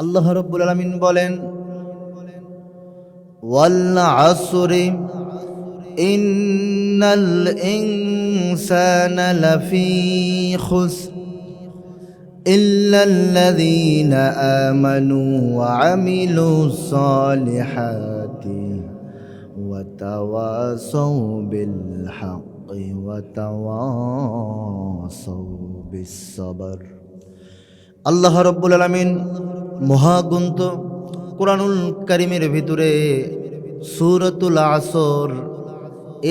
আল্লাহ রাব্বুল আলামিন বলেন, ওয়াল আসরি ইন্নাল ইনসানা লাফি খুসর ইল্লাল্লাযীনা আমানু ওয়া আমিলুস সালিহাতি ওয়া তাওয়াসাউ বিল হাক্কি ওয়া তাওয়াসাউ বিস সাবর। আল্লাহ রাব্বুল আলামিন মহাগ্রন্থ কুরআনুল কারীমের ভিতরে সূরাতুল আসর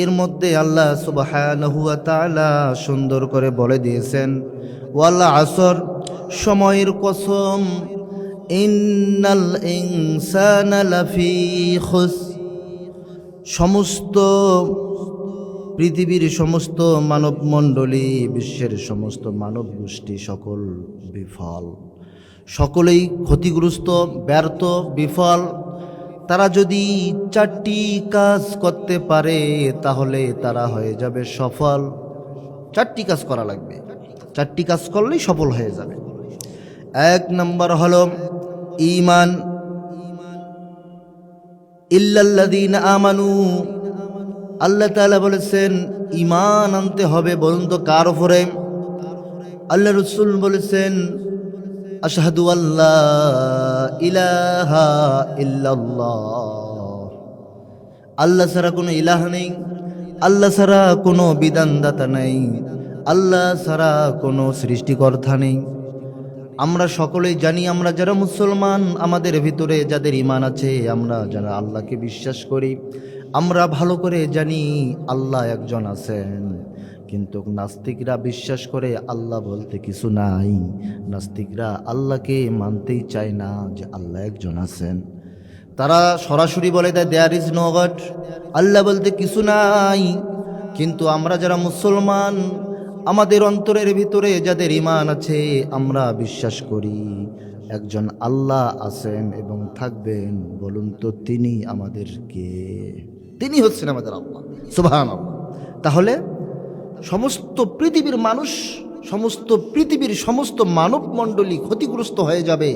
এর মধ্যে আল্লাহ সুবহানাহু ওয়া তাআলা সুন্দর করে বলে দিয়েছেন, ওয়াল আসর, সময়ের কসম, ইন্নাল ইনসানা লাফি খুসর, সমস্ত পৃথিবীর সমস্ত মানব মণ্ডলী, বিশ্বের সমস্ত মানব গোষ্ঠী সকল বিফল, সকলেই ক্ষতিগ্রস্ত, ব্যর্থ, বিফল। তারা যদি 4টি কাজ করতে পারে তাহলে তারা হয়ে যাবে সফল। 4টি কাজ করা লাগবে, 4টি কাজ করলেই সফল হয়ে যাবে। 1 নম্বর হলো ঈমান, ইল্লাল্লাযীনা আমানু। আল্লাহ তাআলা বলেছেন ঈমান আনতে হবে। বলুন তো কার উপরে? আল্লাহ রাসূল বলেছেন, আশহাদু আল্লা ইলাহা ইল্লাল্লাহ, আল্লাহ ছাড়া কোনো ইলাহ নেই, আল্লাহ ছাড়া কোনো বিধানদাতা নেই, আল্লাহ ছাড়া কোনো সৃষ্টিকর্তা নেই। আমরা সকলেই জানি, আমরা যারা মুসলমান, আমাদের ভিতরে যাদের ঈমান আছে, আমরা যারা আল্লাহকে বিশ্বাস করি, আমরা ভালো করে জানি আল্লাহ একজন আছেন। কিন্তু নাস্তিকরা বিশ্বাস করে আল্লাহ বলতে কিছু নাই। নাস্তিকরা আল্লাহকে মানতেই চায় না যে আল্লাহ একজন আছেন। তারা সরাসরি বলে দেয় দেয়ার ইজ নো গড, আল্লাহ বলতে কিছু নাই। কিন্তু আমরা যারা মুসলমান, আমাদের অন্তরের ভিতরে যাদের ঈমান আছে, আমরা বিশ্বাস করি একজন আল্লাহ আছেন এবং থাকবেন। বলুন তো তিনি আমাদের কে? তিনি হচ্ছেন আমাদের আল্লাহ, সুবহানাল্লাহ। তাহলে সমস্ত পৃথিবীর মানুষ, সমস্ত পৃথিবীর সমস্ত মানব মণ্ডলী ক্ষতিগ্রস্ত হয়ে যাবে।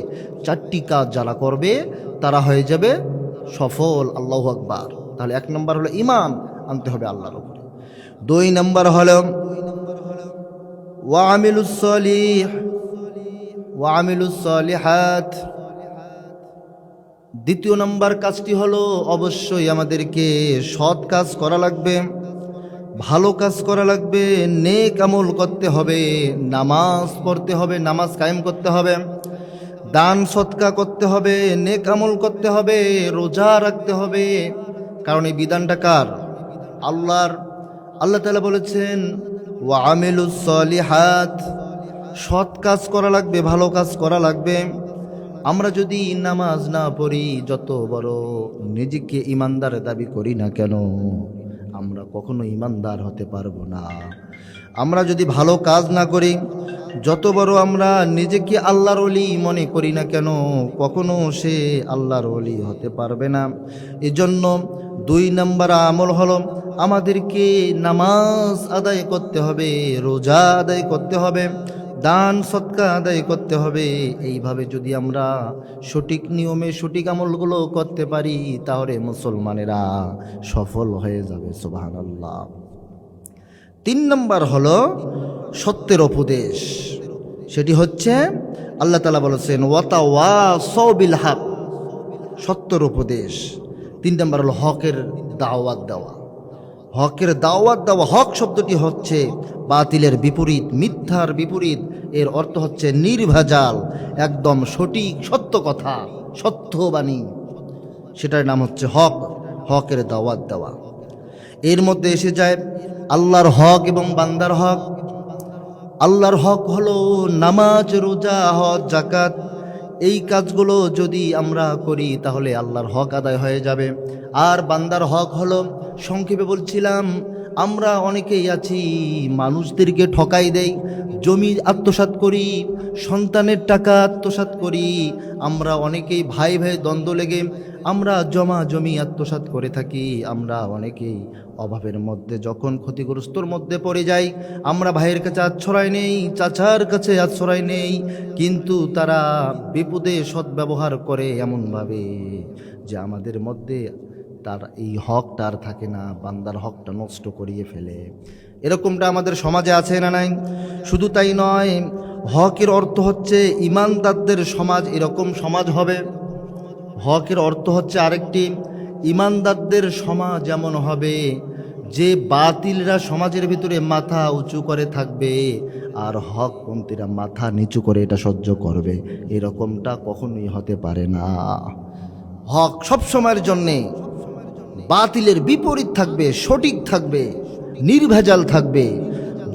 4টি কাজ যারা করবে তারা হয়ে যাবে সফল। আল্লাহু আকবার। তাহলে 1 নম্বর হলো ঈমান আনতে হবে আল্লাহর উপরে। 2 নম্বর হলো ওয়া আমিলুস সালিহাত। দ্বিতীয় নম্বর কাজটি হলো অবশ্যই আমাদেরকে সৎ কাজ করা লাগবে, ভালো কাজ করা লাগবে, নেক আমল করতে হবে, নামাজ পড়তে হবে, নামাজ কায়েম করতে হবে, দান সৎকা করতে হবে, নেক আমল করতে হবে, রোজা রাখতে হবে। কারণ এই বিধানটা কার? আল্লাহর। আল্লাহ তাআলা বলেছেন ওয়া আমিলুস সালিহাত, সৎ কাজ করা লাগবে, ভালো কাজ করা লাগবে। আমরা যদি নামাজ না পড়ি, যত বড় নিজেকে ইমানদার দাবি করি না কেন, আমরা কখনো ইমানদার হতে পারবো না। আমরা যদি ভালো কাজ না করি, যত বড় আমরা নিজেকে আল্লাহর ওলি মনে করি না কেন, কখনো সে আল্লাহর ওলি হতে পারবে না। এজন্য 2 নম্বর আমল হলো আমাদেরকে নামাজ আদায় করতে হবে, রোজা আদায় করতে হবে, দান সৎকা আদায় করতে হবে। এইভাবে যদি আমরা সঠিক নিয়মে সঠিক আমলগুলো করতে পারি, তাহলে মুসলমানেরা সফল হয়ে যাবে। সুবহানাল্লাহ। 3 নম্বর হলো সত্যের উপদেশ। সেটি হচ্ছে আল্লাহ তাআলা বলেছেন ওয়াতাওয়াসাউ বিল হক, সত্যের উপদেশ। 3 নম্বর হলো হকের দাওয়াত দেওয়া। হকের দাওয়াত দেওয়া। হক শব্দটি হচ্ছে বাতিলের বিপরীত, মিথ্যার বিপরীত। এর অর্থ হচ্ছে নির্ভেজাল, একদম সঠিক সত্য কথা, সত্যবাণী। সেটার নাম হচ্ছে হক, হকের দাওয়াত দেওয়া। এর মধ্যে এসে যায় আল্লাহর হক এবং বান্দার হক। আল্লাহর হক হলো নামাজ, রোজা, হজ, যাকাত। এই কাজগুলো যদি আমরা করি তাহলে আল্লাহর হক আদায় হয়ে যাবে। আর বান্দার হক হলো, সংক্ষেপে বলছিলাম, আমরা অনেকেই আছি মানুষদেরকে ঠকাই দেই, জমি আত্মসাৎ করি, সন্তানের টাকা আত্মসাৎ করি। আমরা অনেকেই ভাই ভাই দ্বন্দ্ব লেগে আমরা জমা জমি আত্মসাৎ করে থাকি। আমরা অনেকেই অভাবের মধ্যে যখন ক্ষতিগ্রস্তর মধ্যে পড়ে যাই, আমরা ভাইয়ের কাছে আশ্রয় নেই, চাচার কাছে আশ্রয় নেই, কিন্তু তারা বিপদে সদ্ব্যবহার করে এমনভাবে যে আমাদের মধ্যে তার এই হকটা আর থাকে না, বান্দার হকটা নষ্ট করিয়ে ফেলে। এরকমটা আমাদের সমাজে আছে না নাই? শুধু তাই নয়, হকের অর্থ হচ্ছে ইমানদারদের সমাজ, এরকম সমাজ হবে। হকের অর্থ হচ্ছে আরেকটি, ইমানদারদের সমাজ এমন হবে যে বাতিলরা সমাজের ভিতরে মাথা উঁচু করে থাকবে আর হকপন্থীরা মাথা নিচু করে এটা সহ্য করবে। এরকমটা কখনোই হতে পারে না। হক সব সময়ের জন্যে বাতিলের বিপরীত থাকবে, সঠিক থাকবে, নির্ভেজাল থাকবে।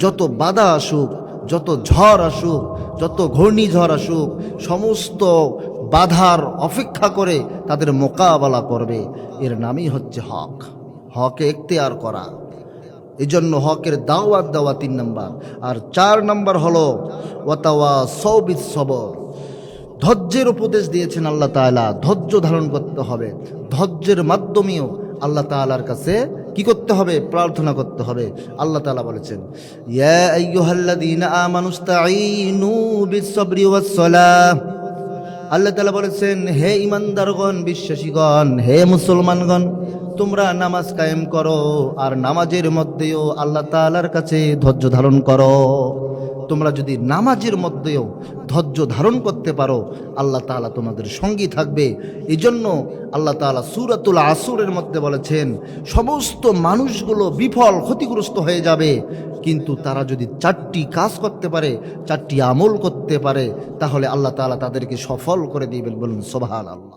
যত বাধা আসুক, যত ঝড় আসুক, যত ঘূর্ণিঝড় আসুক, সমস্ত বাধার অপেক্ষা করে তাদের মোকাবেলা করবে। এর নামই হচ্ছে হক, হকে এখতিয়ার করা। এই জন্য হকের দাওয়াত দেওয়া 3 নাম্বার। আর 4 নাম্বার হলো ওয়াতাওয়াসাউ বিস সবর, ধৈর্যের উপদেশ দিয়েছেন আল্লাহ তাআলা। ধৈর্য ধারণ করতে হবে, ধৈর্যের মাধ্যমেও আল্লাহ তাআলার কাছে কি করতে হবে? প্রার্থনা করতে হবে। আল্লাহ তাআলা বলেছেন, ইয়া আইয়ুহাল্লাযীনা আমানুস্তাঈনু বিস-সাবরি ওয়াস-সালাহ। আল্লাহ তাআলা বলেছেন, হে ঈমানদারগণ, বিশ্বাসীগণ, হে মুসলমানগণ, তোমরা নামাজ কায়েম করো আর নামাজের মধ্যেও আল্লাহ তাআলার কাছে ধৈর্য ধারণ করো। তোমরা যদি নামাজের মধ্যেও ধৈর্য ধারণ করতে পারো, আল্লাহ তাআলা তোমাদের সঙ্গী থাকবে। এই জন্য আল্লাহ তাআলা সূরাতুল আসরের মধ্যে বলেছেন, সমস্ত মানুষগুলো বিফল ক্ষতিগ্রস্ত হয়ে যাবে, কিন্তু তারা যদি 4টি কাজ করতে পারে, 4টি আমল করতে পারে, তাহলে আল্লাহ তাআলা তাদেরকে সফল করে দিবেন। বলুন সুবহানাল্লাহ।